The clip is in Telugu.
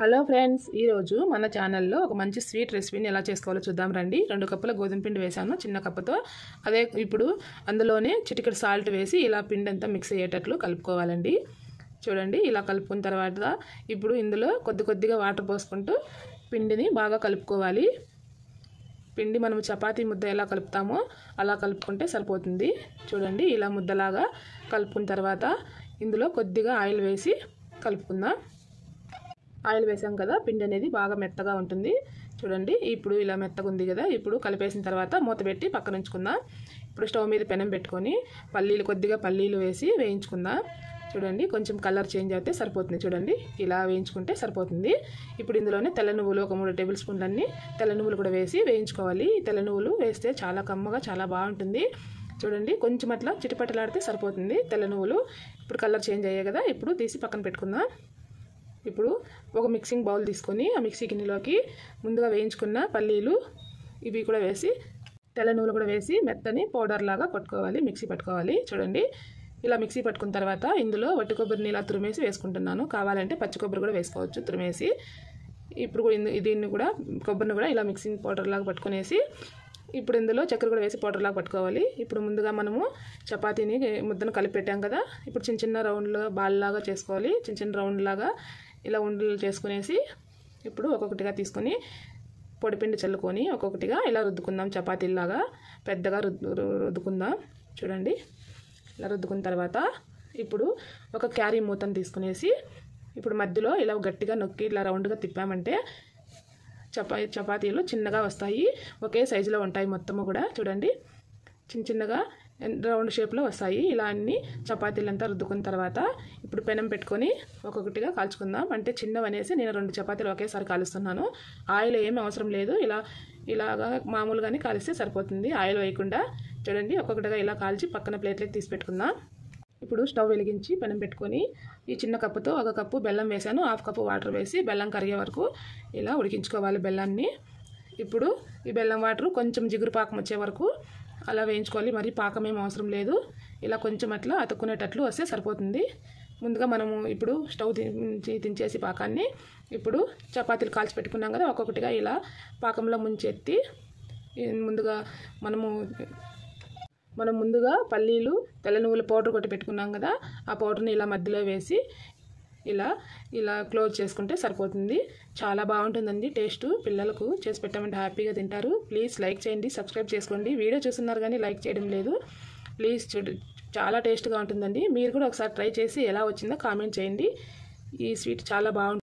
హలో ఫ్రెండ్స్, ఈరోజు మన ఛానల్లో ఒక మంచి స్వీట్ రెసిపీని ఎలా చేసుకోవాలో చూద్దాం రండి. 2 కప్పుల గోధుమ పిండి వేసాను చిన్న కప్పుతో. అదే ఇప్పుడు అందులోనే చిటికెడు సాల్ట్ వేసి ఇలా పిండి అంతా మిక్స్ అయ్యేటట్లు కలుపుకోవాలండి. చూడండి, ఇలా కలుపుకున్న తర్వాత ఇప్పుడు ఇందులో కొద్దిగా వాటర్ పోసుకుంటూ పిండిని బాగా కలుపుకోవాలి. పిండి మనం చపాతీ ముద్ద ఎలా కలుపుతామో అలా కలుపుకుంటే సరిపోతుంది. చూడండి, ఇలా ముద్దలాగా కలుపుకున్న తర్వాత ఇందులో కొద్దిగా ఆయిల్ వేసి కలుపుకుందాం. ఆయిల్ వేసాం కదా, పిండి అనేది బాగా మెత్తగా ఉంటుంది. చూడండి, ఇప్పుడు ఇలా మెత్తగా ఉంది కదా. ఇప్పుడు కలిపేసిన తర్వాత మూత పెట్టి పక్కన ఉంచుకుందాం. ఇప్పుడు స్టవ్ మీద పెనం పెట్టుకొని కొద్దిగా పల్లీలు వేసి వేయించుకుందాం. చూడండి, కొంచెం కలర్ చేంజ్ అయితే సరిపోతుంది. చూడండి, ఇలా వేయించుకుంటే సరిపోతుంది. ఇప్పుడు ఇందులోనే తెల్ల నువ్వులు ఒక 3 టేబుల్ స్పూన్లన్నీ తెల్ల నువ్వులు కూడా వేసి వేయించుకోవాలి. ఈ తెల్ల నువ్వులు వేస్తే చాలా కమ్మగా చాలా బాగుంటుంది. చూడండి, కొంచెం అట్లా చిటిపటలాడితే సరిపోతుంది తెల్ల నువ్వులు. ఇప్పుడు కలర్ చేంజ్ అయ్యాయి కదా, ఇప్పుడు తీసి పక్కన పెట్టుకుందాం. ఇప్పుడు ఒక మిక్సింగ్ బౌల్ తీసుకొని ఆ మిక్సీ గిన్నెలోకి ముందుగా వేయించుకున్న పల్లీలు ఇవి కూడా వేసి తెల్ల నువ్వులు కూడా వేసి మెత్తని పౌడర్ లాగా కొట్టుకోవాలి, మిక్సీ పట్టుకోవాలి. చూడండి, ఇలా మిక్సీ పట్టుకున్న తర్వాత ఇందులో వట్టి కొబ్బరిని ఇలా తురిమేసి వేసుకుంటున్నాను. కావాలంటే పచ్చి కొబ్బరి కూడా వేసుకోవచ్చు తురిమేసి. ఇప్పుడు దీన్ని కూడా కొబ్బరిని కూడా ఇలా మిక్సింగ్ పౌడర్ లాగా పట్టుకునేసి ఇప్పుడు ఇందులో చక్కెర కూడా వేసి పౌడర్ లాగా పట్టుకోవాలి. ఇప్పుడు ముందుగా మనము చపాతీని ముద్దను కలిపి పెట్టాం కదా, ఇప్పుడు చిన్న రౌండ్లో బాల్ లాగా చేసుకోవాలి. చిన్న రౌండ్ లాగా ఇలా ఉండలు చేసుకునేసి ఇప్పుడు ఒక్కొక్కటిగా తీసుకొని పొడిపిండి చల్లుకొని ఒక్కొక్కటిగా ఇలా రుద్దుకుందాం. చపాతీలాగా పెద్దగా రుద్దుకుందాం. చూడండి, ఇలా రుద్దుకున్న తర్వాత ఇప్పుడు ఒక క్యారీ మూతను తీసుకునేసి ఇప్పుడు మధ్యలో ఇలా గట్టిగా నొక్కి ఇలా రౌండ్గా తిప్పామంటే చపాతీలు చిన్నగా వస్తాయి, ఒకే సైజులో ఉంటాయి మొత్తము కూడా. చూడండి, చిన్నగా రౌండ్ షేప్లో వస్తాయి. ఇలా అన్ని చపాతీలంతా రుద్దుకున్న తర్వాత ఇప్పుడు పెనం పెట్టుకొని ఒక్కొక్కటిగా కాల్చుకుందాం. అంటే చిన్నవనేసి నేను 2 చపాతీలు ఒకేసారి కాలుస్తున్నాను. ఆయిల్ ఏమీ అవసరం లేదు, ఇలాగా మామూలుగానే కాలిస్తే సరిపోతుంది, ఆయిల్ వేయకుండా. చూడండి, ఒక్కొక్కటిగా ఇలా కాల్చి పక్కన ప్లేట్లోకి తీసి పెట్టుకుందాం. ఇప్పుడు స్టవ్ వెలిగించి పెనం పెట్టుకొని ఈ చిన్న కప్పుతో 1 కప్పు బెల్లం వేసాను. 1/2 కప్పు వాటర్ వేసి బెల్లం కరిగే వరకు ఇలా ఉడికించుకోవాలి బెల్లాన్ని. ఇప్పుడు ఈ బెల్లం వాటర్ కొంచెం జిగురు పాకం వచ్చే వరకు అలా వేయించుకోవాలి. మరి పాకం ఏం అవసరం లేదు, ఇలా కొంచెం అట్లా అతుక్కునేటట్లు వస్తే సరిపోతుంది. ముందుగా మనము ఇప్పుడు స్టవ్ దించేసి పాకాన్ని ఇప్పుడు చపాతీలు కాల్చి పెట్టుకున్నాం కదా, ఒక్కొక్కటిగా ఇలా పాకంలో ముంచెత్తి మనం ముందుగా పల్లీలు తెల్ల నువ్వుల పౌడర్ కొట్టి పెట్టుకున్నాం కదా, ఆ పౌడర్ని ఇలా మధ్యలో వేసి ఇలా క్లోజ్ చేసుకుంటే సరిపోతుంది. చాలా బాగుంటుందండి టేస్ట్. పిల్లలకు చేసి పెట్టామంటే హ్యాపీగా తింటారు. ప్లీజ్ లైక్ చేయండి, సబ్స్క్రైబ్ చేసుకోండి. వీడియో చూస్తున్నారు కానీ లైక్ చేయడం లేదు. ప్లీజ్ చాలా టేస్ట్గా ఉంటుందండి. మీరు కూడా ఒకసారి ట్రై చేసి ఎలా వచ్చిందో కామెంట్ చేయండి. ఈ స్వీట్ చాలా బాగుంటుంది.